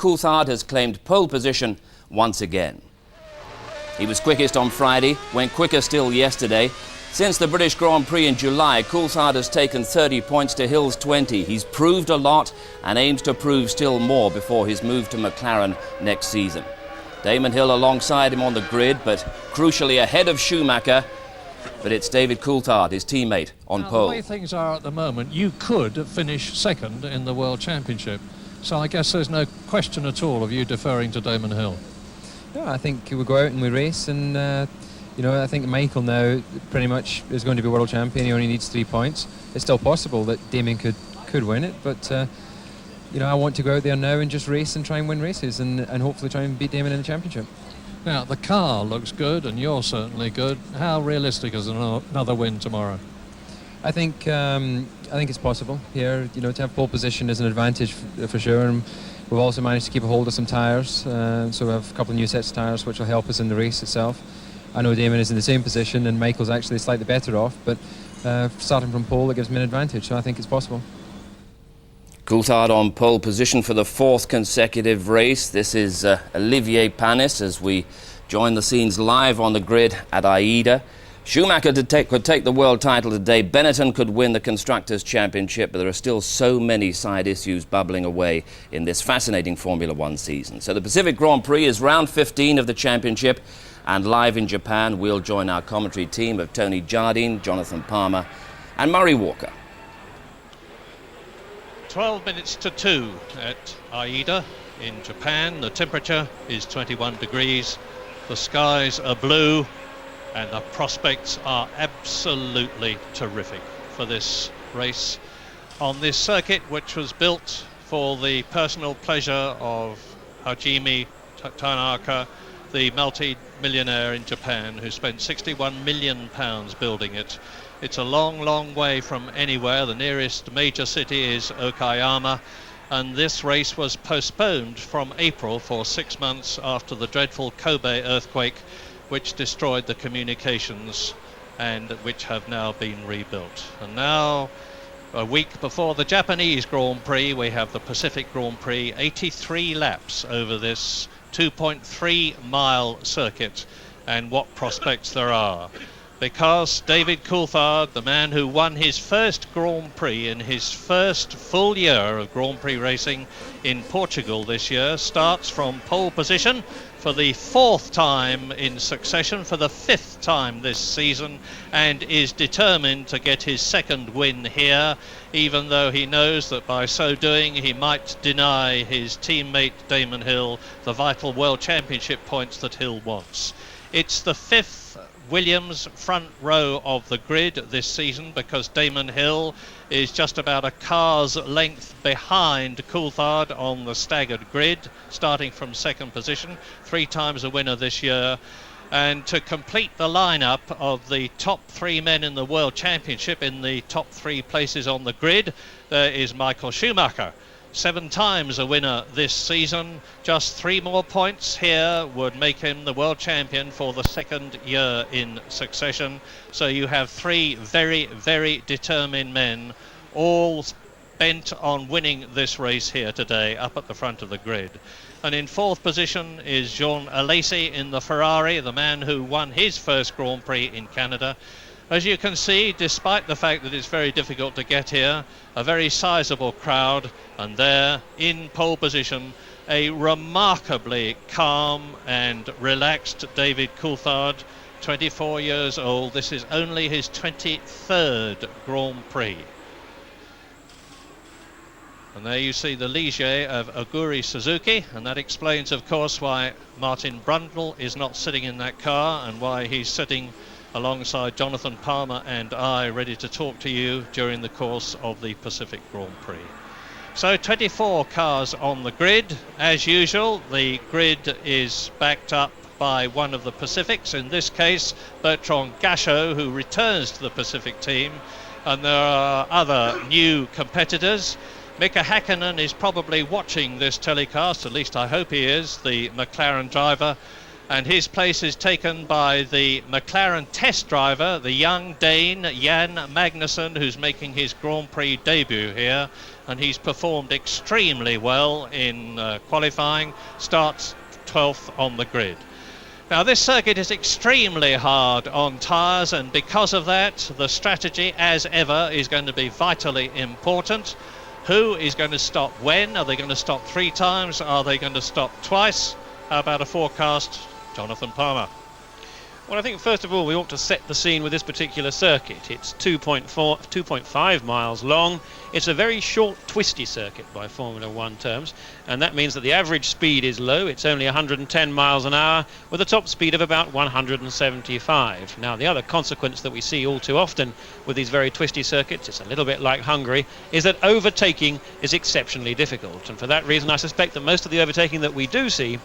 Coulthard has claimed pole position once again. He was quickest on Friday, went quicker still yesterday. Since the British Grand Prix in July, Coulthard has taken 30 points to Hill's 20. He's proved a lot and aims to prove still more before his move to McLaren next season. Damon Hill alongside him on the grid, but crucially ahead of Schumacher. But it's David Coulthard, his teammate, on pole. The way things are at the moment, you could finish second in the World Championship. So I guess there's no question at all of you deferring to Damon Hill. No, I think we go out and we race, and I think Michael now pretty much is going to be world champion. He only needs 3 points. It's still possible that Damon could win it, but I want to go out there now and just race and try and win races, and hopefully try and beat Damon in the championship. Now, the car looks good, and you're certainly good. How realistic is another win tomorrow? I think it's possible here. To have pole position is an advantage for sure. And we've also managed to keep a hold of some tyres, so we have a couple of new sets of tyres which will help us in the race itself. I know Damon is in the same position, and Michael's actually slightly better off, but starting from pole, it gives me an advantage, so I think it's possible. Coulthard on pole position for the fourth consecutive race. This is Olivier Panis as we join the scenes live on the grid at Aida. Schumacher could take the world title today. Benetton could win the Constructors' Championship, but there are still so many side issues bubbling away in this fascinating Formula One season. So the Pacific Grand Prix is round 15 of the championship, and live in Japan we'll join our commentary team of Tony Jardine, Jonathan Palmer and Murray Walker. 12 minutes to 2 at Aida in Japan. The temperature is 21 degrees. The skies are blue and the prospects are absolutely terrific for this race on this circuit, which was built for the personal pleasure of Hajime Tanaka, the multi-millionaire in Japan who spent £61 million building it. It's a long, long way from anywhere. The nearest major city is Okayama, and this race was postponed from April for 6 months after the dreadful Kobe earthquake, which destroyed the communications and which have now been rebuilt. And now, a week before the Japanese Grand Prix, we have the Pacific Grand Prix, 83 laps over this 2.3 mile circuit, and what prospects there are. Because David Coulthard, the man who won his first Grand Prix in his first full year of Grand Prix racing in Portugal this year, starts from pole position for the fourth time in succession, for the fifth time this season, and is determined to get his second win here, even though he knows that by so doing he might deny his teammate Damon Hill the vital World Championship points that Hill wants. It's the fifth Williams front row of the grid this season, because Damon Hill is just about a car's length behind Coulthard on the staggered grid, starting from second position, 3 times a winner this year. And to complete the lineup of the top 3 men in the World Championship in the top 3 places on the grid, there is Michael Schumacher, 7 times a winner this season. Just 3 more points here would make him the world champion for the second year in succession. So you have 3 very, very determined men, all bent on winning this race here today, up at the front of the grid. And in fourth position is Jean Alesi in the Ferrari, the man who won his first Grand Prix in Canada. As you can see, despite the fact that it's very difficult to get here, a very sizable crowd, and there, in pole position, a remarkably calm and relaxed David Coulthard, 24 years old. This is only his 23rd Grand Prix. And there you see the Ligier of Aguri Suzuki, and that explains, of course, why Martin Brundle is not sitting in that car and why he's sitting alongside Jonathan Palmer and I, ready to talk to you during the course of the Pacific Grand Prix. So 24 cars on the grid. As usual, the grid is backed up by one of the Pacifics, in this case Bertrand Gachot, who returns to the Pacific team, and there are other new competitors. Mika Häkkinen is probably watching this telecast, at least I hope he is, the McLaren driver. And his place is taken by the McLaren test driver, the young Dane Jan Magnussen, who's making his Grand Prix debut here, and he's performed extremely well in qualifying, starts 12th on the grid. Now this circuit is extremely hard on tyres, and because of that the strategy as ever is going to be vitally important. Who is going to stop when? Are they going to stop 3 times? Are they going to stop twice? How about a forecast? Jonathan Palmer. Well, I think first of all we ought to set the scene with this particular circuit. It's 2.5 miles long. It's a very short, twisty circuit by Formula One terms, and that means that the average speed is low. It's only 110 miles an hour with a top speed of about 175. Now, the other consequence that we see all too often with these very twisty circuits, it's a little bit like Hungary, is that overtaking is exceptionally difficult, and for that reason I suspect that most of the overtaking that we do see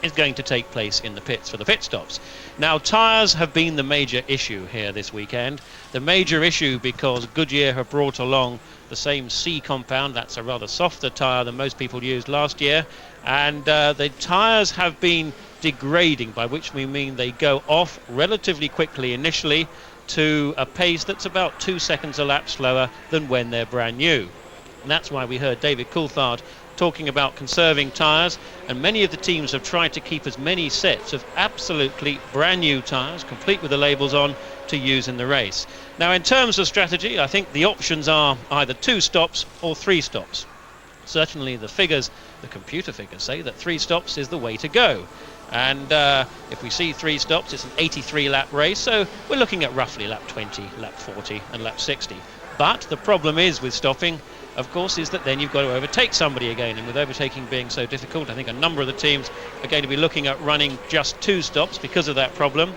is going to take place in the pits for the pit stops. Now, tyres have been the major issue here this weekend. The major issue because Goodyear have brought along the same C compound. That's a rather softer tyre than most people used last year, and the tyres have been degrading, by which we mean they go off relatively quickly initially to a pace that's about 2 seconds a lap slower than when they're brand new. And that's why we heard David Coulthard talking about conserving tyres, and many of the teams have tried to keep as many sets of absolutely brand new tyres, complete with the labels on, to use in the race. Now, in terms of strategy, I think the options are either 2 stops or 3 stops. Certainly the figures, the computer figures, say that 3 stops is the way to go. And if we see 3 stops, it's an 83 lap race, so we're looking at roughly lap 20, lap 40 and lap 60. But the problem is with stopping, of course, is that then you've got to overtake somebody again, and with overtaking being so difficult, I think a number of the teams are going to be looking at running just 2 stops because of that problem,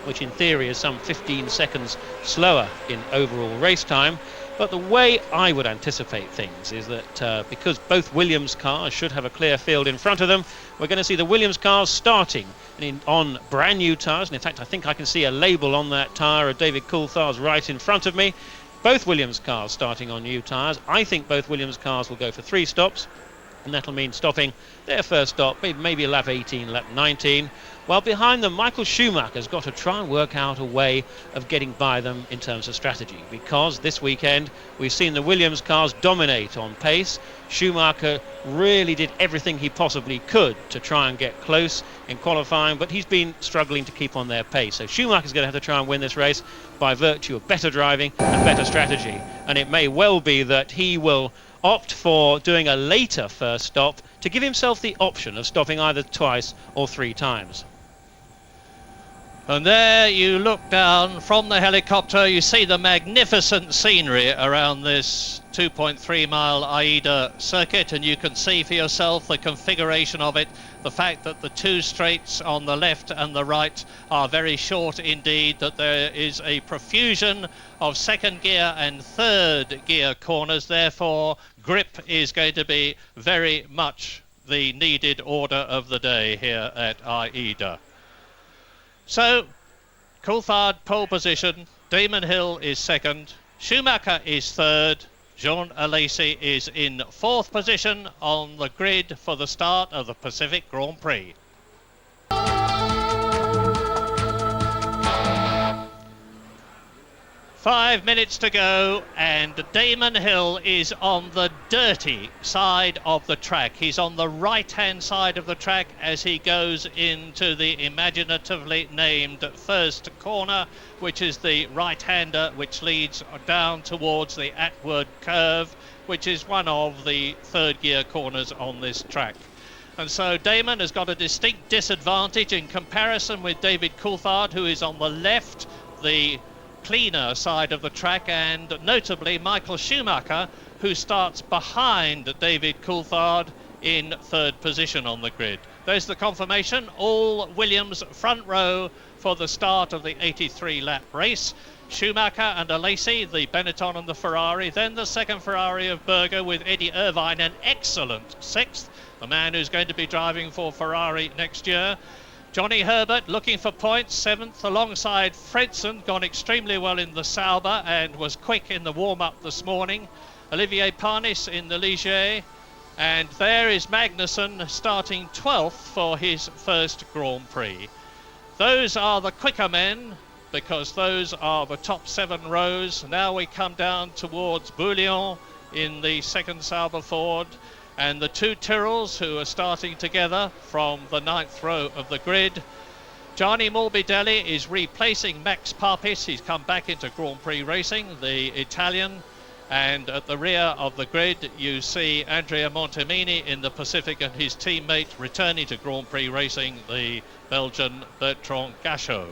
which in theory is some 15 seconds slower in overall race time. But the way I would anticipate things is that because both Williams cars should have a clear field in front of them, we're going to see the Williams cars starting on brand new tyres, and in fact I think I can see a label on that tyre of David Coulthard's right in front of me. Both Williams cars starting on new tyres. I think both Williams cars will go for 3 stops, and that'll mean stopping their first stop, maybe lap 18, lap 19. While behind them, Michael Schumacher's got to try and work out a way of getting by them in terms of strategy, because this weekend we've seen the Williams cars dominate on pace. Schumacher really did everything he possibly could to try and get close in qualifying, but he's been struggling to keep on their pace. So Schumacher's going to have to try and win this race by virtue of better driving and better strategy. And it may well be that he will opt for doing a later first stop to give himself the option of stopping either twice or 3 times. And there you look down from the helicopter, you see the magnificent scenery around this 2.3 mile AIDA circuit, and you can see for yourself the configuration of it, the fact that the 2 straights on the left and the right are very short indeed, that there is a profusion of 2nd gear and 3rd gear corners, therefore grip is going to be very much the needed order of the day here at AIDA. So, Coulthard pole position, Damon Hill is 2nd, Schumacher is 3rd, Jean Alesi is in 4th position on the grid for the start of the Pacific Grand Prix. 5 minutes to go, and Damon Hill is on the dirty side of the track. He's on the right-hand side of the track as he goes into the imaginatively named first corner, which is the right-hander, which leads down towards the Atwood curve, which is one of the 3rd gear corners on this track. And so Damon has got a distinct disadvantage in comparison with David Coulthard, who is on the left, the cleaner side of the track, and notably Michael Schumacher, who starts behind David Coulthard in 3rd position on the grid. There's the confirmation, all Williams front row for the start of the 83 lap race. Schumacher and Alesi, the Benetton and the Ferrari, then the 2nd Ferrari of Berger with Eddie Irvine, an excellent 6th, the man who's going to be driving for Ferrari next year. Johnny Herbert looking for points, 7th alongside Fredson, gone extremely well in the Sauber and was quick in the warm-up this morning. Olivier Panis in the Ligier, and there is Magnussen starting 12th for his first Grand Prix. Those are the quicker men, because those are the top 7 rows. Now we come down towards Bouillon in the second Sauber Ford, and the 2 Tyrrells who are starting together from the 9th row of the grid. Gianni Morbidelli is replacing Max Papis. He's come back into Grand Prix racing, the Italian. And at the rear of the grid, you see Andrea Montemini in the Pacific and his teammate returning to Grand Prix racing, the Belgian Bertrand Gachot.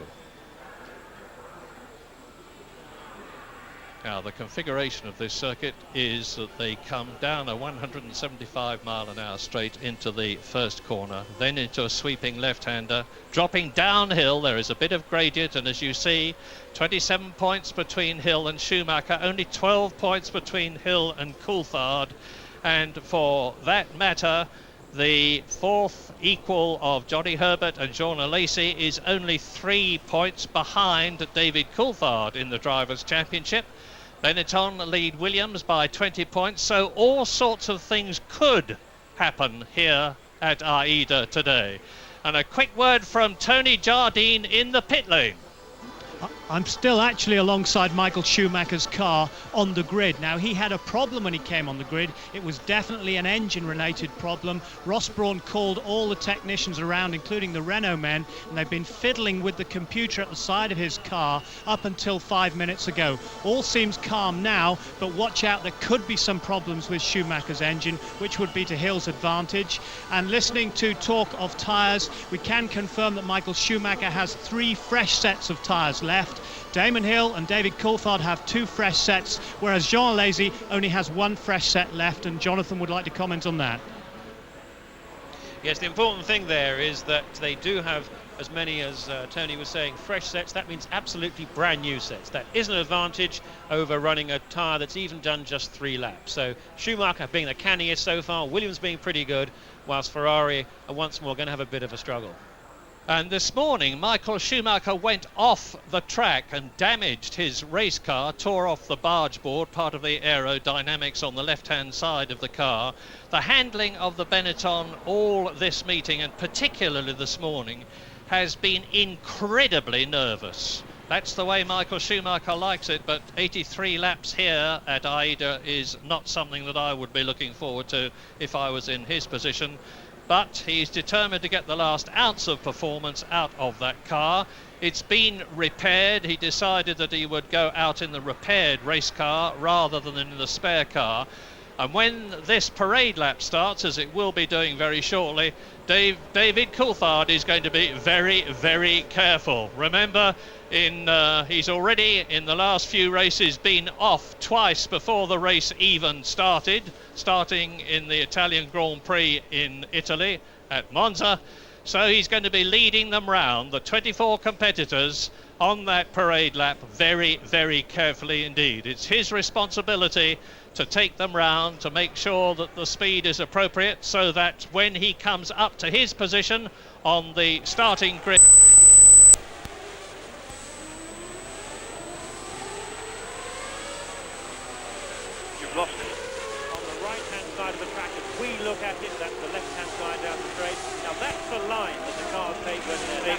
Now, the configuration of this circuit is that they come down a 175-mile-an-hour straight into the first corner, then into a sweeping left-hander. Dropping downhill, there is a bit of gradient, and as you see, 27 points between Hill and Schumacher, only 12 points between Hill and Coulthard. And for that matter, the 4th equal of Johnny Herbert and Jean Alesi is only 3 points behind David Coulthard in the Drivers' Championship. Benetton lead Williams by 20 points, so all sorts of things could happen here at Aida today. And a quick word from Tony Jardine in the pit lane. I'm still actually alongside Michael Schumacher's car on the grid. Now, he had a problem when he came on the grid. It was definitely an engine-related problem. Ross Brawn called all the technicians around, including the Renault men, and they've been fiddling with the computer at the side of his car up until 5 minutes ago. All seems calm now, but watch out, there could be some problems with Schumacher's engine, which would be to Hill's advantage. And listening to talk of tyres, we can confirm that Michael Schumacher has 3 fresh sets of tyres left. Damon Hill and David Coulthard have 2 fresh sets, whereas Jean Alesi only has 1 fresh set left, and Jonathan would like to comment on that. Yes, the important thing there is that they do have as many, as Tony was saying, fresh sets. That means absolutely brand new sets. That is an advantage over running a tyre that's even done just 3 laps. So Schumacher being the canniest so far, Williams being pretty good, whilst Ferrari are once more going to have a bit of a struggle. And this morning, Michael Schumacher went off the track and damaged his race car, tore off the barge board, part of the aerodynamics on the left-hand side of the car. The handling of the Benetton all this meeting, and particularly this morning, has been incredibly nervous. That's the way Michael Schumacher likes it, but 83 laps here at Aida is not something that I would be looking forward to if I was in his position. But he's determined to get the last ounce of performance out of that car. It's been repaired. He decided that he would go out in the repaired race car rather than in the spare car. And when this parade lap starts, as it will be doing very shortly, David Coulthard is going to be very, very careful. Remember, he's already in the last few races been off twice before the race even started, starting in the Italian Grand Prix in Italy at Monza. So he's going to be leading them round, the 24 competitors, on that parade lap very, very carefully indeed. It's his responsibility to take them round, to make sure that the speed is appropriate, so that when he comes up to his position on the starting grid... You've lost it. On the right-hand side of the track, as we look at it, that's the left-hand side down the straight. Now that's the line that the cars take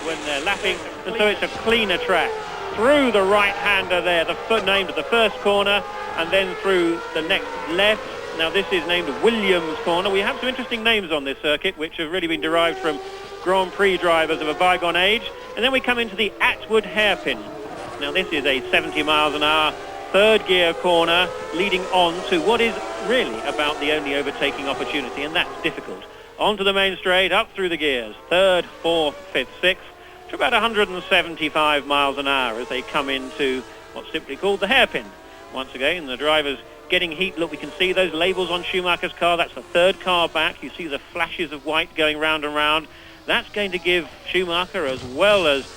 when they're lapping, and so it's a cleaner track. Through the right-hander there, the named at the first corner, and then through the next left. Now this is named Williams Corner. We have some interesting names on this circuit, which have really been derived from Grand Prix drivers of a bygone age. And then we come into the Atwood hairpin. Now this is a 70 miles an hour third gear corner leading on to what is really about the only overtaking opportunity, and that's difficult. Onto the main straight, up through the gears, 3rd, 4th, 5th, 6th, to about 175 miles an hour as they come into what's simply called the hairpin. Once again, the drivers getting heat. Look, we can see those labels on Schumacher's car. That's the 3rd car back. You see the flashes of white going round and round. That's going to give Schumacher, as well as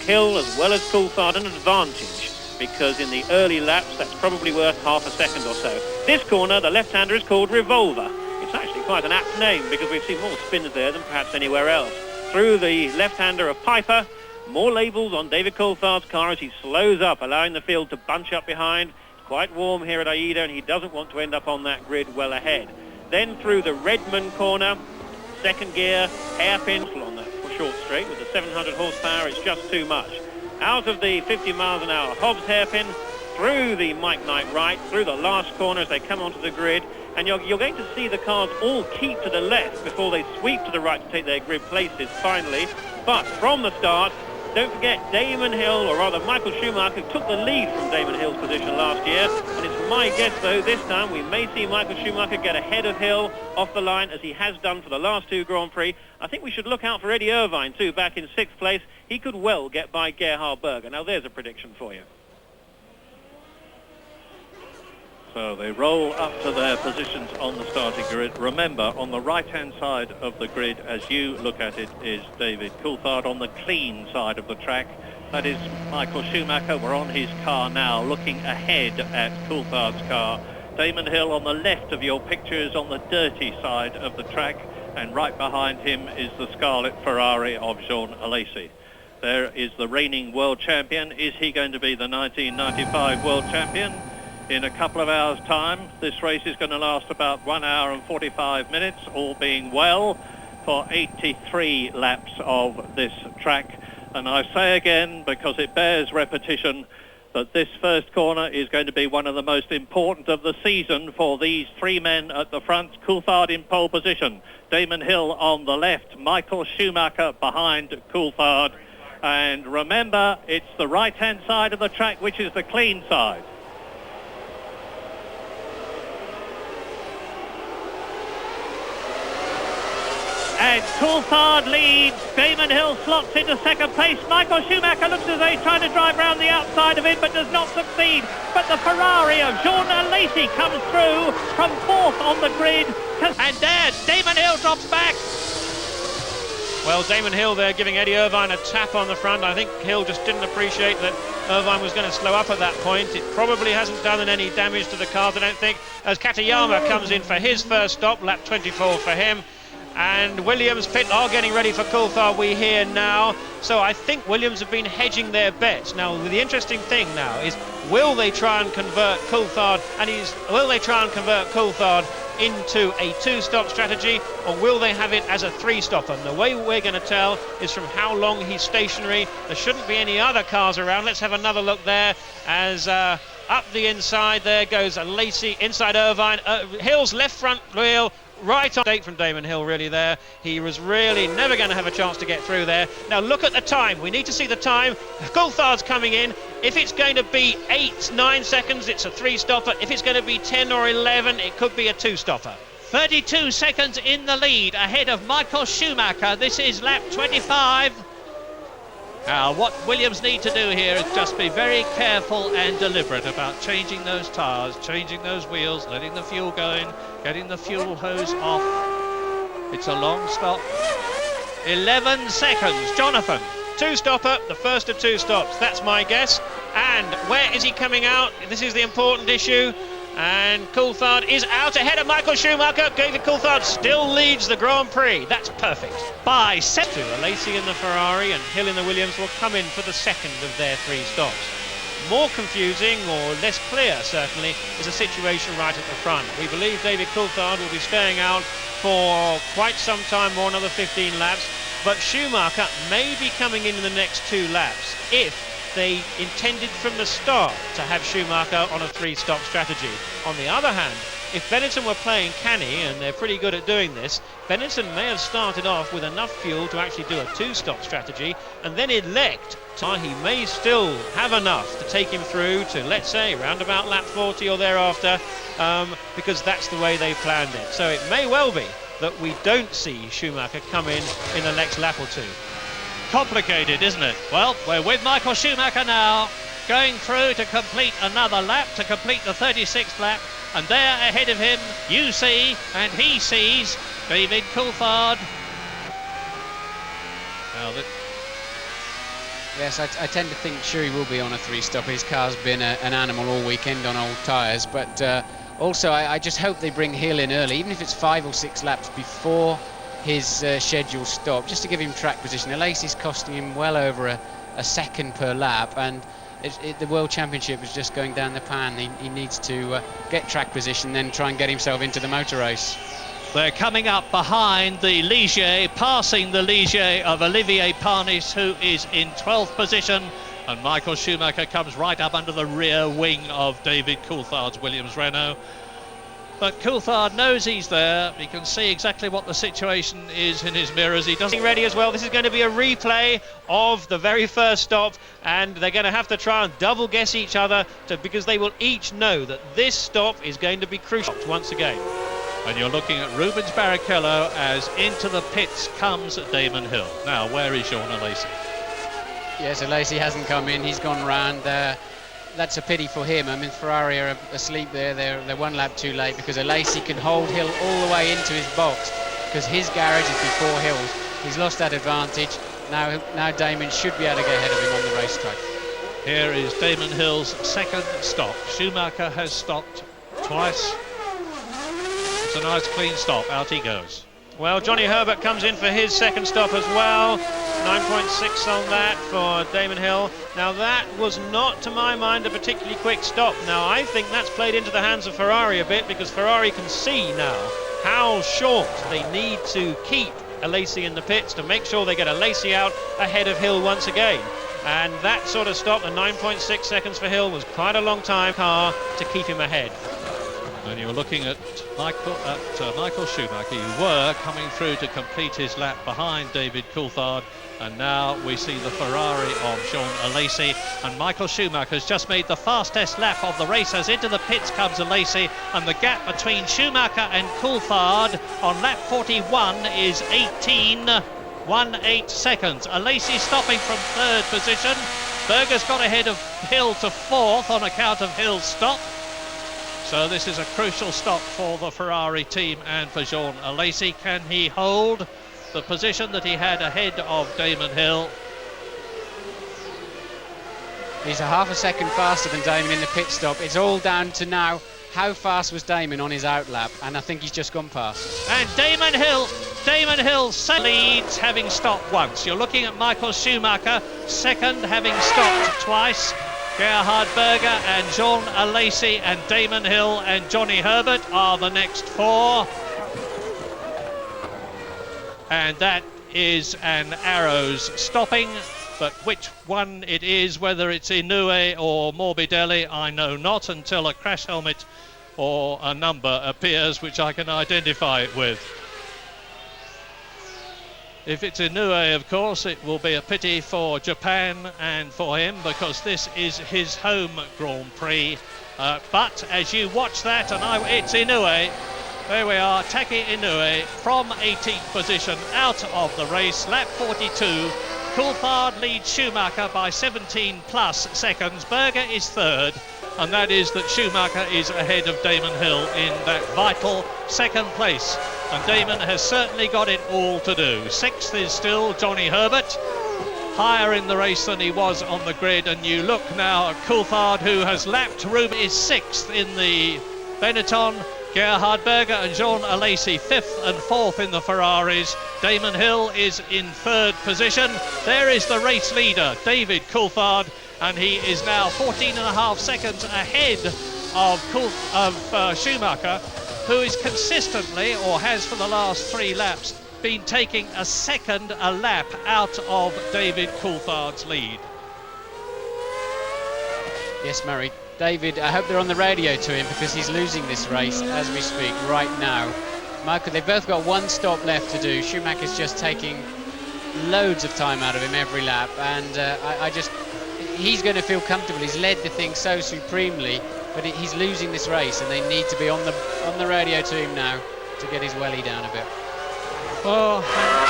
Hill, as well as Coulthard, an advantage, because in the early laps, that's probably worth half a second or so. This corner, the left-hander, is called Revolver. It's actually quite an apt name, because we've seen more spins there than perhaps anywhere else. Through the left-hander of Piper, more labels on David Coulthard's car as he slows up, allowing the field to bunch up behind. It's quite warm here at Aida, and he doesn't want to end up on that grid well ahead. Then through the Redmond corner, 2nd gear, hairpin on the short straight. With the 700 horsepower, it's just too much. Out of the 50 miles an hour Hobbs hairpin, through the Mike Knight right, through the last corner as they come onto the grid, and you're going to see the cars all keep to the left before they sweep to the right to take their grid places finally. But from the start, don't forget Damon Hill, or rather Michael Schumacher, took the lead from Damon Hill's position last year. And it's my guess, though, this time we may see Michael Schumacher get ahead of Hill off the line, as he has done for the last two Grand Prix. I think we should look out for Eddie Irvine, too, back in 6th place. He could well get by Gerhard Berger. Now, there's a prediction for you. So they roll up to their positions on the starting grid. Remember, on the right-hand side of the grid, as you look at it, is David Coulthard. On the clean side of the track, that is Michael Schumacher. We're on his car now, looking ahead at Coulthard's car. Damon Hill on the left of your picture is on the dirty side of the track, and right behind him is the Scarlet Ferrari of Jean Alesi. There is the reigning world champion. Is he going to be the 1995 world champion? In a couple of hours' time. This race is going to last about 1 hour and 45 minutes, all being well, for 83 laps of this track. And I say again, because it bears repetition, that this first corner is going to be one of the most important of the season for these three men at the front. Coulthard in pole position, Damon Hill on the left, Michael Schumacher behind Coulthard. And remember, it's the right-hand side of the track which is the clean side. And Coulthard leads. Damon Hill slots into second place. Michael Schumacher looks as though he's trying to drive round the outside of him, but does not succeed. But the Ferrari of Jean Alesi comes through from 4th on the grid. And there, Damon Hill drops back. Well, Damon Hill there giving Eddie Irvine a tap on the front. I think Hill just didn't appreciate that Irvine was going to slow up at that point. It probably hasn't done any damage to the cars, I don't think, as Katayama comes in for his first stop, lap 24 for him. And Williams pit are getting ready for Coulthard, we hear now. So I think Williams have been hedging their bets. Now, the interesting thing now is, will they try and convert Coulthard, into a 2-stop strategy, or will they have it as a 3-stop? And the way we're going to tell is from how long he's stationary. There shouldn't be any other cars around. Let's have another look there as up the inside there goes Alesi, inside Irvine. Hill's left front wheel right on date from Damon Hill, really there. He was really never going to have a chance to get through there. Now look at the time. We need to see the time. Coulthard's coming in. If it's going to be 8-9 seconds, it's a 3-stopper. If it's going to be 10 or 11, it could be a 2-stopper. 32 seconds in the lead ahead of Michael Schumacher. This is lap 25. What Williams need to do here is just be very careful and deliberate about changing those tyres, changing those wheels, letting the fuel go in, getting the fuel hose off. It's a long stop. 11 seconds. Jonathan. 2-stopper, the first of 2 stops. That's my guess. And where is he coming out? This is the important issue. And Coulthard is out ahead of Michael Schumacher. David Coulthard still leads the Grand Prix. That's perfect. By 7. Alesi in the Ferrari and Hill in the Williams will come in for the second of their 3 stops. More confusing, or less clear certainly, is a situation right at the front. We believe David Coulthard will be staying out for quite some time more, another 15 laps. But Schumacher may be coming in the next 2 laps if they intended from the start to have Schumacher on a 3-stop strategy. On the other hand, if Benetton were playing canny, and they're pretty good at doing this, Benetton may have started off with enough fuel to actually do a 2-stop strategy, and then elect. He may still have enough to take him through to, let's say, round about lap 40 or thereafter, because that's the way they planned it. So it may well be that we don't see Schumacher come in the next lap or 2. Complicated, isn't it? Well, we're with Michael Schumacher now, going through to complete another lap, to complete the 36th lap, and there ahead of him you see, and he sees, David Coulthard. Yes, I tend to think Schuey will be on a 3-stop. His car's been an animal all weekend on old tyres, but also I just hope they bring Hill in early, even if it's 5 or 6 laps before his scheduled stop, just to give him track position. Alesi's costing him well over a second per lap, and the World Championship is just going down the pan. He needs to get track position, then try and get himself into the motor race. They're coming up behind the Ligier, passing the Ligier of Olivier Panis, who is in 12th position, and Michael Schumacher comes right up under the rear wing of David Coulthard's Williams Renault. But Coulthard knows he's there. He can see exactly what the situation is in his mirrors. He doesn't Ready as well. This is going to be a replay of the very first stop, and they're going to have to try and double guess each other because they will each know that this stop is going to be crucial once again. And you're looking at Rubens Barrichello as into the pits comes Damon Hill. Now, where is Jean Alesi? Yes, Alesi hasn't come in. He's gone round. That's a pity for him. I mean, Ferrari are asleep there. They're one lap too late because Alesi can hold Hill all the way into his box because his garage is before Hill's. He's lost that advantage. Now Damon should be able to get ahead of him on the racetrack. Here is Damon Hill's second stop. Schumacher has stopped twice. It's a nice clean stop. Out he goes. Well, Johnny Herbert comes in for his second stop as well. 9.6 on that for Damon Hill. Now that was not, to my mind, a particularly quick stop. Now I think that's played into the hands of Ferrari a bit because Ferrari can see now how short they need to keep Alesi in the pits to make sure they get Alesi out ahead of Hill once again. And that sort of stop, the 9.6 seconds for Hill, was quite a long time car to keep him ahead. And you're looking at Michael Schumacher. You were coming through to complete his lap behind David Coulthard, and now we see the Ferrari of Jean Alesi, and Michael Schumacher's just made the fastest lap of the race as into the pits comes Alesi, and the gap between Schumacher and Coulthard on lap 41 is 18.18 seconds. Alesi stopping from third position. Berger's got ahead of Hill to fourth on account of Hill's stop. So this is a crucial stop for the Ferrari team and for Jean Alesi. Can he hold the position that he had ahead of Damon Hill? He's a half a second faster than Damon in the pit stop. It's all down to now how fast was Damon on his outlap, and I think he's just gone past. And Damon Hill leads, having stopped once. You're looking at Michael Schumacher, second, having stopped twice. Gerhard Berger and Jean Alesi and Damon Hill and Johnny Herbert are the next four. And that is an Arrows stopping, but which one it is, whether it's Inoue or Morbidelli, I know not until a crash helmet or a number appears which I can identify it with. If it's Inoue, of course, it will be a pity for Japan and for him because this is his home Grand Prix. But as you watch that, it's Inoue. There we are, Taki Inoue from 18th position out of the race, lap 42. Coulthard leads Schumacher by 17 plus seconds. Berger is third, and that is that Schumacher is ahead of Damon Hill in that vital second place. And Damon has certainly got it all to do. Sixth is still Johnny Herbert, higher in the race than he was on the grid. And you look now at Coulthard, who has lapped Ruben, is sixth in the Benetton. Gerhard Berger and Jean Alesi fifth and fourth in the Ferraris. Damon Hill is in third position. There is the race leader, David Coulthard, and he is now 14.5 seconds ahead of Schumacher, who is consistently, or has for the last 3 laps, been taking a second a lap out of David Coulthard's lead. Yes, Murray. David, I hope they're on the radio to him because he's losing this race as we speak right now. Michael, they've both got one stop left to do. Schumacher's just taking loads of time out of him every lap, and he's going to feel comfortable. He's led the thing so supremely, but he's losing this race, and they need to be on the radio to him now to get his welly down a bit. Well,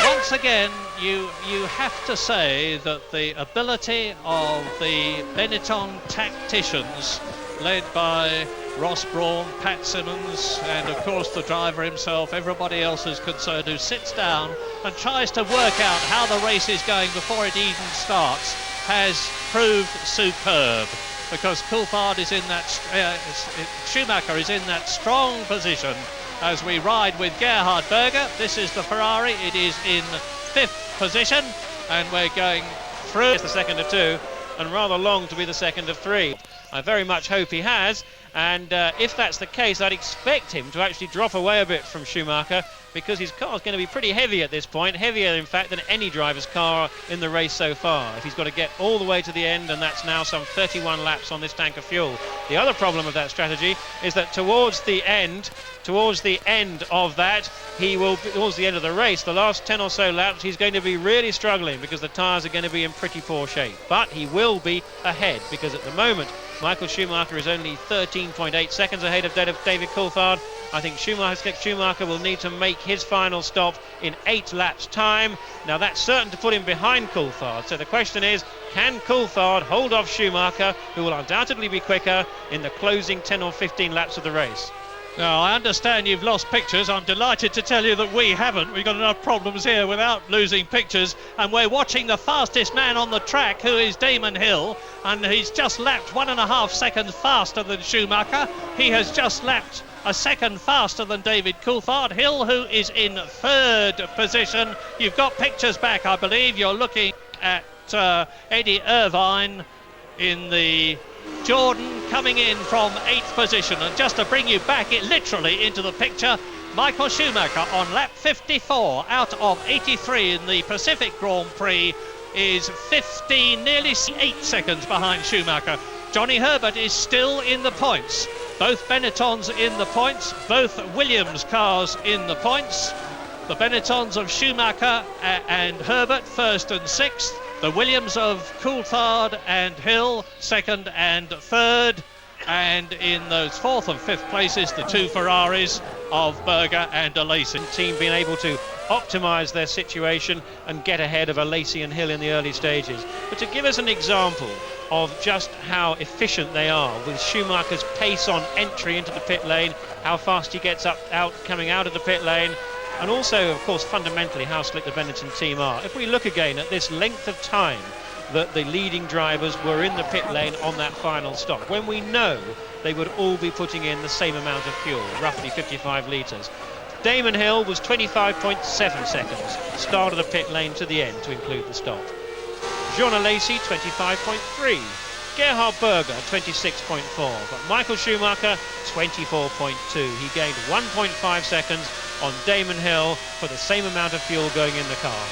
once again, you have to say that the ability of the Benetton tacticians, led by Ross Brawn, Pat Simmons, and of course the driver himself, everybody else is concerned, who sits down and tries to work out how the race is going before it even starts, has proved superb. Because Coulthard is in that, Schumacher is in that strong position as we ride with Gerhard Berger. This is the Ferrari. It is in 5th position, and we're going through. It's the second of 2, and rather long to be the second of 3. I very much hope he has, And if that's the case, I'd expect him to actually drop away a bit from Schumacher, because his car is going to be pretty heavy at this point, heavier in fact than any driver's car in the race so far, if he's got to get all the way to the end, and that's now some 31 laps on this tank of fuel. The other problem of that strategy is that towards the end of that, he will, towards the end of the race, the last 10 or so laps, he's going to be really struggling because the tyres are going to be in pretty poor shape. But he will be ahead, because at the moment Michael Schumacher is only 13.8 seconds ahead of David Coulthard. I think Schumacher will need to make his final stop in 8 laps time. Now that's certain to put him behind Coulthard, so the question is, can Coulthard hold off Schumacher, who will undoubtedly be quicker in the closing 10 or 15 laps of the race? Now, I understand you've lost pictures. I'm delighted to tell you that we haven't. We've got enough problems here without losing pictures. And we're watching the fastest man on the track, who is Damon Hill. And he's just lapped 1.5 seconds faster than Schumacher. He has just lapped a second faster than David Coulthard. Hill, who is in 3rd position. You've got pictures back, I believe. You're looking at Eddie Irvine in the Jordan coming in from 8th position. And just to bring you back literally into the picture, Michael Schumacher on lap 54 out of 83 in the Pacific Grand Prix is 15, nearly 8 seconds behind Schumacher. Johnny Herbert is still in the points. Both Benettons in the points, both Williams cars in the points. The Benettons of Schumacher and Herbert 1st and 6th. The Williams of Coulthard and Hill 2nd and 3rd. And in those 4th and 5th places, the 2 Ferraris of Berger and Alesi. Team being able to optimise their situation and get ahead of Alesi and Hill in the early stages. But to give us an example of just how efficient they are, with Schumacher's pace on entry into the pit lane, how fast he gets coming out of the pit lane, and also, of course, fundamentally how slick the Benetton team are. If we look again at this length of time that the leading drivers were in the pit lane on that final stop, when we know they would all be putting in the same amount of fuel, roughly 55 litres. Damon Hill was 25.7 seconds, start of the pit lane to the end, to include the stop. Jean Alesi, 25.3. Gerhard Berger, 26.4. But Michael Schumacher, 24.2. He gained 1.5 seconds on Damon Hill for the same amount of fuel going in the car.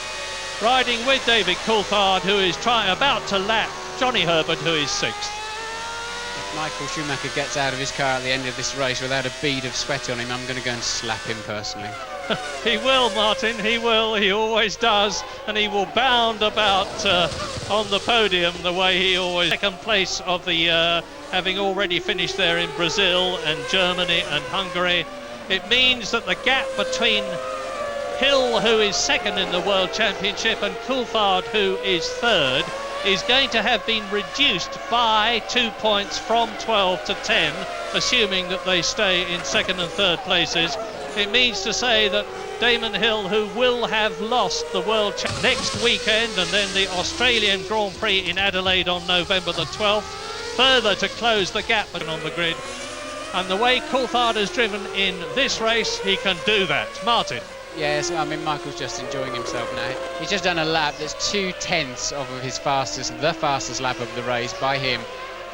Riding with David Coulthard, who is about to lap Johnny Herbert, who is 6th. If Michael Schumacher gets out of his car at the end of this race without a bead of sweat on him, I'm going to go and slap him personally. He will, Martin, he will, he always does, and he will bound about on the podium the way he always. 2nd place of the year, having already finished there in Brazil and Germany and Hungary. It means that the gap between Hill, who is 2nd in the World Championship, and Coulthard, who is 3rd, is going to have been reduced by 2 points from 12 to 10, assuming that they stay in 2nd and 3rd places. It means to say that Damon Hill, who will have lost the World next weekend, and then the Australian Grand Prix in Adelaide on November the 12th, further to close the gap on the grid. And the way Coulthard has driven in this race, he can do that. Martin. Yes, I mean, Michael's just enjoying himself now. He's just done a lap that's 2/10 of the fastest lap of the race by him,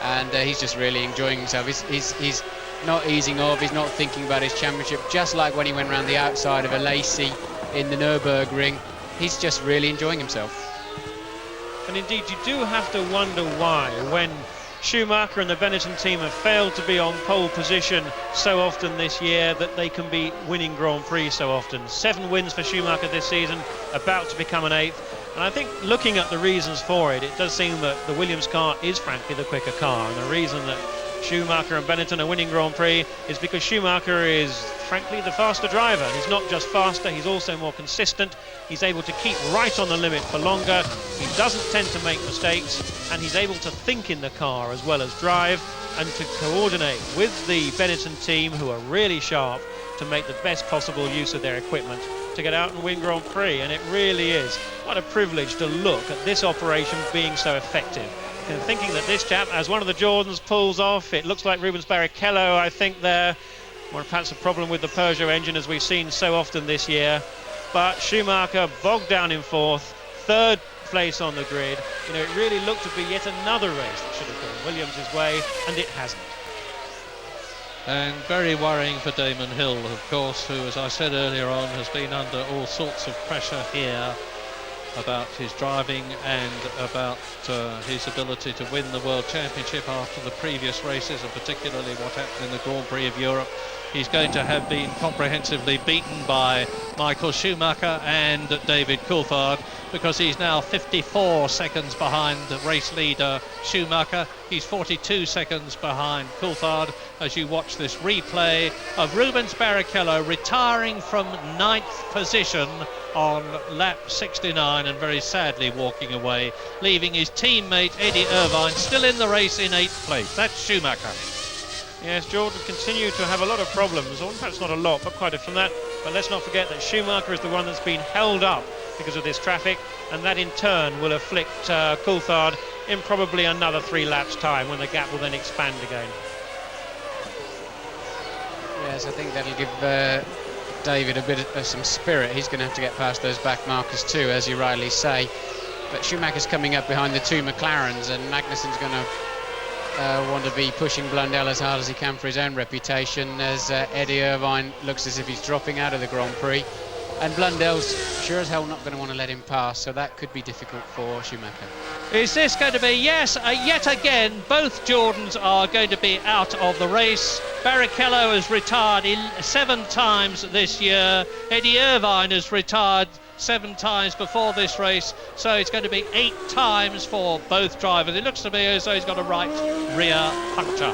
and he's just really enjoying himself. He's not easing off, he's not thinking about his championship, just like when he went around the outside of Alesi in the Nürburgring. He's just really enjoying himself. And indeed, you do have to wonder why, when Schumacher and the Benetton team have failed to be on pole position so often this year, that they can be winning Grand Prix so often. 7 wins for Schumacher this season, about to become an 8th. And I think looking at the reasons for it, it does seem that the Williams car is frankly the quicker car. And the reason that Schumacher and Benetton are winning Grand Prix is because Schumacher is frankly the faster driver. He's not just faster, he's also more consistent. He's able to keep right on the limit for longer. He doesn't tend to make mistakes, and he's able to think in the car as well as drive, and to coordinate with the Benetton team, who are really sharp, to make the best possible use of their equipment to get out and win Grand Prix. And it really is what a privilege to look at this operation being so effective. And thinking that this chap, as one of the Jordans pulls off, it looks like Rubens Barrichello, I think, there. Or perhaps a problem with the Peugeot engine, as we've seen so often this year. But Schumacher bogged down in 4th, 3rd place on the grid. You know, it really looked to be yet another race that should have gone Williams' way, and it hasn't. And very worrying for Damon Hill, of course, who, as I said earlier on, has been under all sorts of pressure here about his driving and about his ability to win the World Championship after the previous races, and particularly what happened in the Grand Prix of Europe. He's going to have been comprehensively beaten by Michael Schumacher and David Coulthard, because he's now 54 seconds behind the race leader Schumacher. He's 42 seconds behind Coulthard as you watch this replay of Rubens Barrichello retiring from 9th position on lap 69 and very sadly walking away, leaving his teammate Eddie Irvine still in the race in 8th place. That's Schumacher. Yes, Jordan continued to have a lot of problems, or perhaps not a lot, but quite a from that. But let's not forget that Schumacher is the one that's been held up because of this traffic, and that in turn will afflict Coulthard in probably another 3 laps' time, when the gap will then expand again. Yes, I think that'll give David a bit of some spirit. He's going to have to get past those back markers too, as you rightly say. But Schumacher's coming up behind the 2 McLarens, and Magnussen's going to want to be pushing Blundell as hard as he can for his own reputation, as Eddie Irvine looks as if he's dropping out of the Grand Prix, and Blundell's sure as hell not going to want to let him pass, so that could be difficult for Schumacher. Is this going to be? Yes, yet again both Jordans are going to be out of the race. Barrichello has retired 7 times this year. Eddie Irvine has retired 7 times before this race, so it's going to be 8 times for both drivers. It looks to me as though he's got a right rear puncture.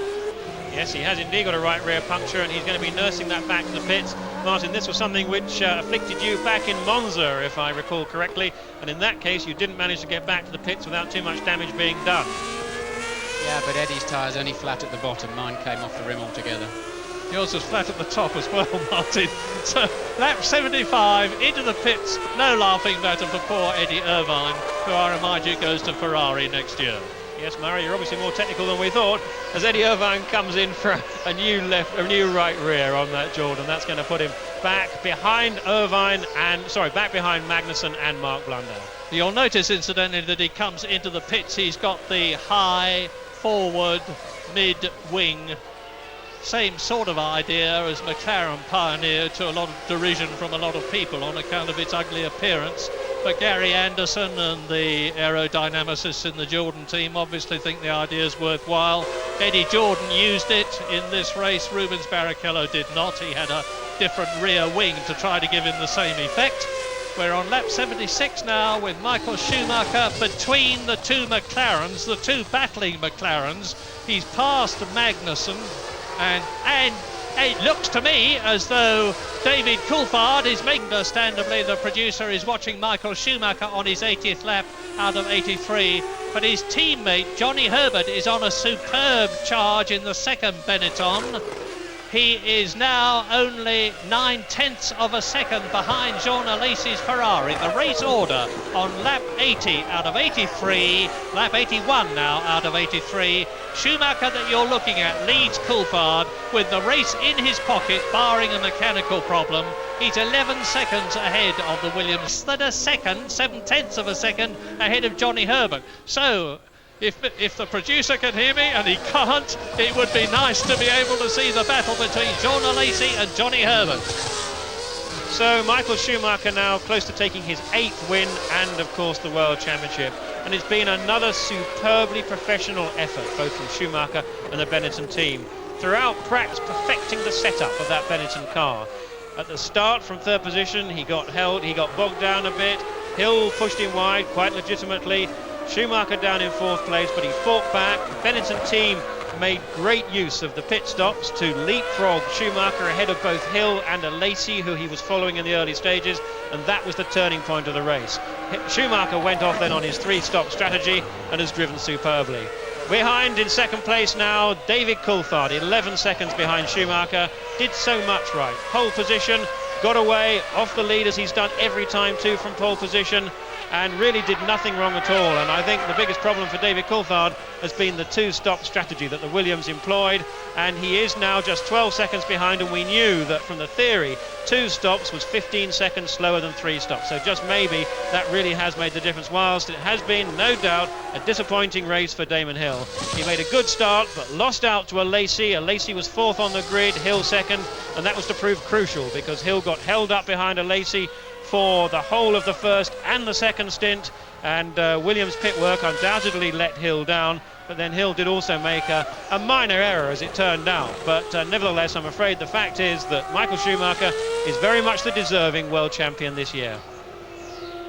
Yes, he has indeed got a right rear puncture, and he's going to be nursing that back to the pits. Martin, this was something which afflicted you back in Monza, if I recall correctly, and in that case you didn't manage to get back to the pits without too much damage being done. Yeah, but Eddie's tyre's only flat at the bottom. Mine came off the rim altogether. Yours was flat at the top as well, Martin. So lap 75 into the pits. No laughing matter for poor Eddie Irvine, who I remind you goes to Ferrari next year. Yes, Murray, you're obviously more technical than we thought, as Eddie Irvine comes in for a new right rear on that Jordan. That's going to put him back behind back behind Magnussen and Mark Blundell. You'll notice, incidentally, that he comes into the pits. He's got the high forward mid-wing. Same sort of idea as McLaren pioneered, to a lot of derision from a lot of people on account of its ugly appearance. But Gary Anderson and the aerodynamicists in the Jordan team obviously think the idea is worthwhile. Eddie Jordan used it in this race. Rubens Barrichello did not. He had a different rear wing to try to give him the same effect. We're on lap 76 now with Michael Schumacher between the 2 McLarens, the 2 battling McLarens. He's passed Magnussen, and it looks to me as though David Coulthard is making, understandably, the producer is watching Michael Schumacher on his 80th lap out of 83, but his teammate Johnny Herbert is on a superb charge in the 2nd Benetton. He is now only 9/10 of a second behind Jean Alesi's Ferrari. The race order on lap 80 out of 83, lap 81 now out of 83. Schumacher, that you're looking at, leads Coulthard with the race in his pocket, barring a mechanical problem. He's 11 seconds ahead of the Williams. That a second, 7/10 of a second ahead of Johnny Herbert. So if the producer can hear me, and he can't, it would be nice to be able to see the battle between Jean Alesi and Johnny Herbert. So Michael Schumacher now close to taking his 8th win and of course the World Championship, and it's been another superbly professional effort both from Schumacher and the Benetton team throughout practice, perfecting the setup of that Benetton car. At the start from 3rd position he got bogged down a bit. Hill pushed him wide quite legitimately. Schumacher down in 4th place, but he fought back. The Benetton team made great use of the pit stops to leapfrog Schumacher ahead of both Hill and Alesi, who he was following in the early stages, and that was the turning point of the race. Schumacher went off then on his 3-stop strategy and has driven superbly. Behind in 2nd place now, David Coulthard, 11 seconds behind Schumacher, did so much right. Pole position, got away off the lead as he's done every time too from pole position, and really did nothing wrong at all. And I think the biggest problem for David Coulthard has been the two-stop strategy that the Williams employed, and he is now just 12 seconds behind, and we knew that from the theory 2 stops was 15 seconds slower than 3 stops, so just maybe that really has made the difference, whilst it has been no doubt a disappointing race for Damon Hill. He made a good start but lost out to Alesi. Alesi was 4th on the grid, Hill 2nd, and that was to prove crucial because Hill got held up behind Alesi for the whole of the first and the second stint, and Williams' pit work undoubtedly let Hill down, but then Hill did also make a minor error as it turned out. But nevertheless, I'm afraid the fact is that Michael Schumacher is very much the deserving world champion this year.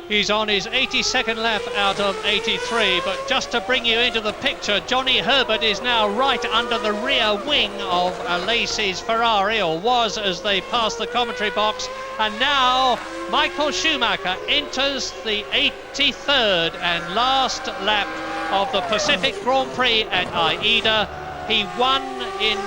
He's on his 82nd lap out of 83, but just to bring you into the picture, Johnny Herbert is now right under the rear wing of Alesi's Ferrari, or was as they passed the commentary box, and now Michael Schumacher enters the 83rd and last lap of the Pacific Grand Prix at Aida. He won in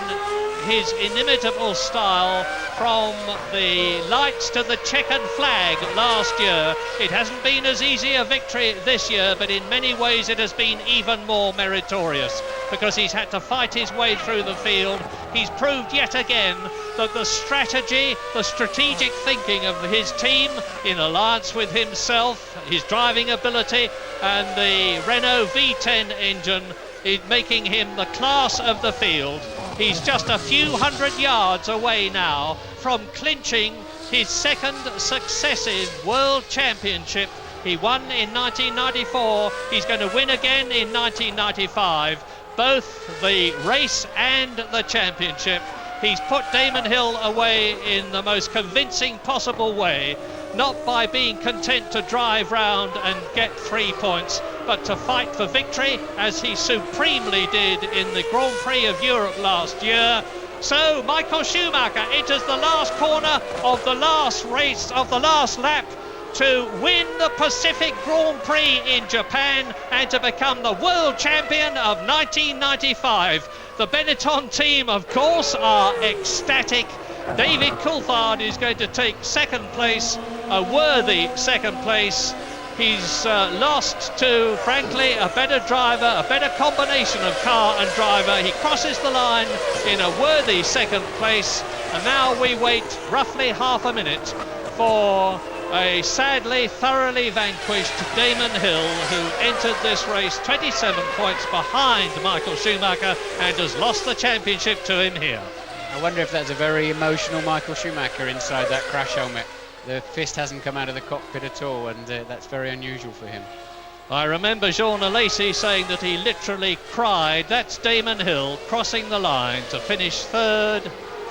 his inimitable style from the lights to the checkered flag last year. It hasn't been as easy a victory this year, but in many ways it has been even more meritorious because he's had to fight his way through the field. He's proved yet again that the strategy, the strategic thinking of his team in alliance with himself, his driving ability and the Renault V10 engine is making him the class of the field. He's just a few hundred yards away now from clinching his second successive World Championship. He won in 1994, he's going to win again in 1995, both the race and the championship. He's put Damon Hill away in the most convincing possible way, not by being content to drive round and get 3 points, but to fight for victory, as he supremely did in the Grand Prix of Europe last year. So Michael Schumacher enters the last corner of the last race of the last lap to win the Pacific Grand Prix in Japan and to become the world champion of 1995. The Benetton team, of course, are ecstatic. David Coulthard is going to take second place, a worthy second place. He's lost to, frankly, a better driver, a better combination of car and driver. He crosses the line in a worthy second place, and now we wait roughly half a minute for a sadly, thoroughly vanquished Damon Hill, who entered this race 27 points behind Michael Schumacher and has lost the championship to him here. I wonder if that's a very emotional Michael Schumacher inside that crash helmet. The fist hasn't come out of the cockpit at all, and that's very unusual for him. I remember Jean Alesi saying that he literally cried. That's Damon Hill crossing the line to finish third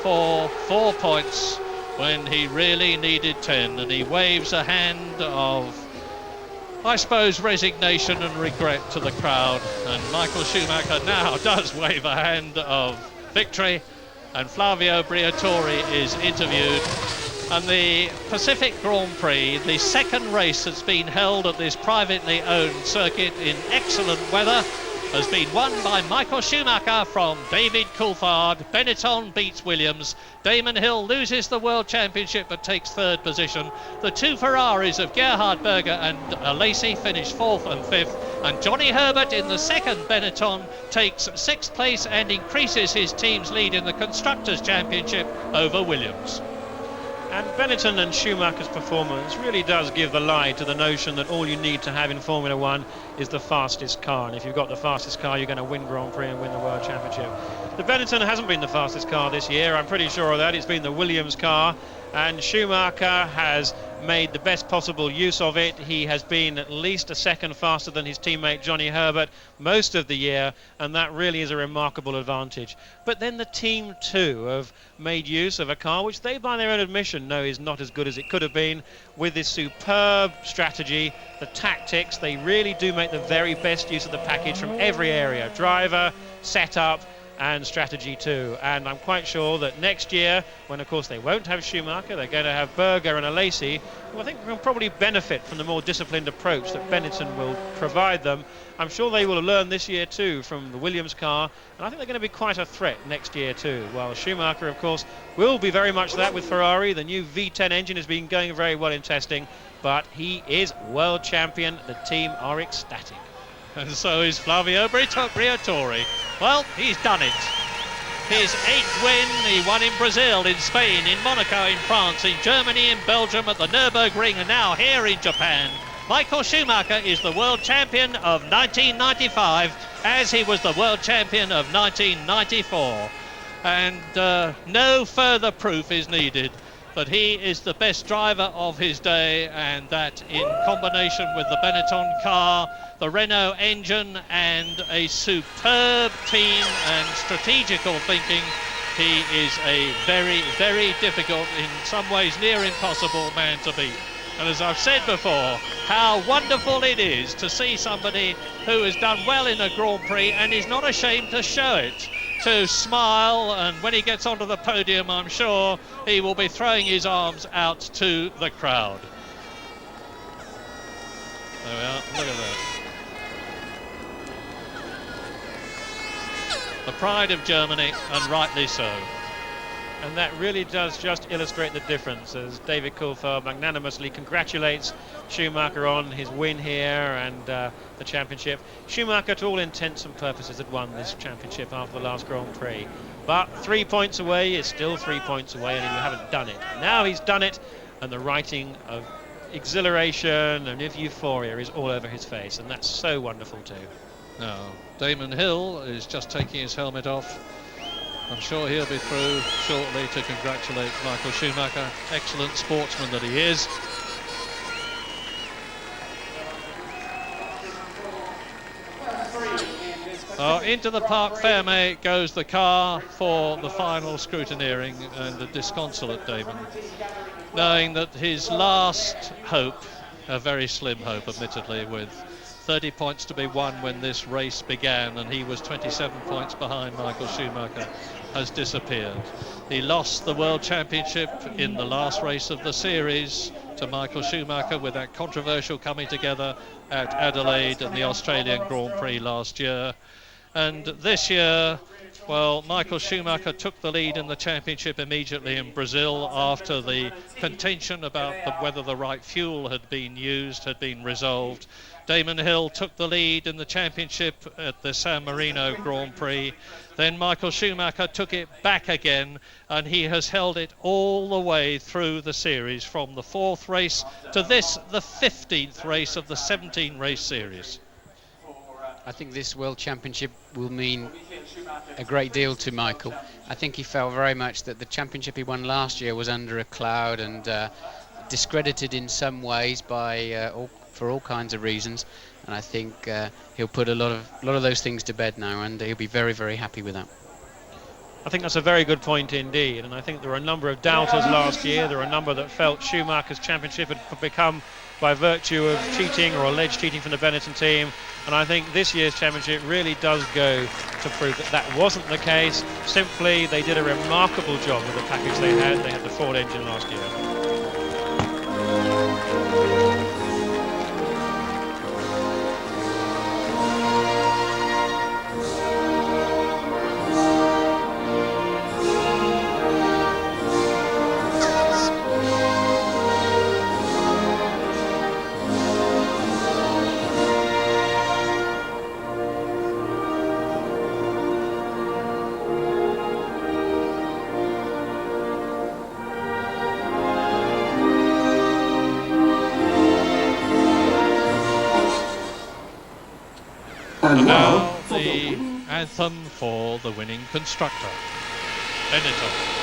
for 4 points when he really needed 10, and he waves a hand of, I suppose, resignation and regret to the crowd, and Michael Schumacher now does wave a hand of victory, and Flavio Briatore is interviewed. And the Pacific Grand Prix, the second race that's been held at this privately owned circuit in excellent weather, has been won by Michael Schumacher from David Coulthard. Benetton beats Williams. Damon Hill loses the World Championship but takes third position. The two Ferraris of Gerhard Berger and Alesi finish 4th and 5th. And Johnny Herbert in the second Benetton takes 6th place and increases his team's lead in the Constructors' Championship over Williams. And Benetton and Schumacher's performance really does give the lie to the notion that all you need to have in Formula One is the fastest car, and if you've got the fastest car you're going to win Grand Prix and win the World Championship. The Benetton hasn't been the fastest car this year, I'm pretty sure of that. It's been the Williams car, and Schumacher has made the best possible use of it. He has been at least a second faster than his teammate Johnny Herbert most of the year, and that really is a remarkable advantage. But then the team too have made use of a car which they, by their own admission, know is not as good as it could have been. With this superb strategy, the tactics, they really do make the very best use of the package from every area: driver, setup, and strategy too. And I'm quite sure that next year, when of course they won't have Schumacher, they're going to have Berger and Alesi, who I think will probably benefit from the more disciplined approach that Benetton will provide them. I'm sure they will have learned this year too from the Williams car, and I think they're going to be quite a threat next year too. While Schumacher, of course, will be very much that with Ferrari. The new V10 engine has been going very well in testing, but he is world champion. The team are ecstatic. And so is Flavio Briatore. Well, he's done it. His 8th win, he won in Brazil, in Spain, in Monaco, in France, in Germany, in Belgium, at the Nürburgring, and now here in Japan. Michael Schumacher is the world champion of 1995, as he was the world champion of 1994. And no further proof is needed that he is the best driver of his day, and that in combination with the Benetton car, the Renault engine, and a superb team and strategical thinking, he is a very, very difficult, in some ways near impossible man to beat. And as I've said before, how wonderful it is to see somebody who has done well in a Grand Prix and is not ashamed to show it, to smile, and when he gets onto the podium, I'm sure he will be throwing his arms out to the crowd. There we are, look at that. The pride of Germany, and rightly so. And that really does just illustrate the difference, as David Coulthard magnanimously congratulates Schumacher on his win here and the championship. Schumacher, to all intents and purposes, had won this championship after the last Grand Prix. But 3 points away is still 3 points away, and you haven't done it. Now he's done it, and the writing of exhilaration and of euphoria is all over his face, and that's so wonderful too. Now, Damon Hill is just taking his helmet off. I'm sure he'll be through shortly to congratulate Michael Schumacher. Excellent sportsman that he is. Into the Parc Fermé goes the car for the final scrutineering, and a disconsolate Damon, knowing that his last hope, a very slim hope admittedly, with 30 points to be won when this race began, and he was 27 points behind Michael Schumacher, has disappeared. He lost the World Championship in the last race of the series to Michael Schumacher, with that controversial coming together at Adelaide and the Australian Grand Prix last year. And this year, well, Michael Schumacher took the lead in the championship immediately in Brazil after the contention about whether the right fuel had been used had been resolved. Damon Hill took the lead in the championship at the San Marino Grand Prix. Then Michael Schumacher took it back again, and he has held it all the way through the series, from the 4th race to this, the 15th race of the 17-race series. I think this World Championship will mean a great deal to Michael. I think he felt very much that the championship he won last year was under a cloud and discredited in some ways by for all kinds of reasons, and I think he'll put a lot of those things to bed now, and he'll be very, very happy with that. I think that's a very good point indeed, and I think there were a number of doubters last year. There were a number that felt Schumacher's championship had become by virtue of cheating or alleged cheating from the Benetton team, and I think this year's championship really does go to prove that that wasn't the case. Simply, they did a remarkable job with the package they had. They had the Ford engine last year. And now the anthem for the winning constructor, Benetton.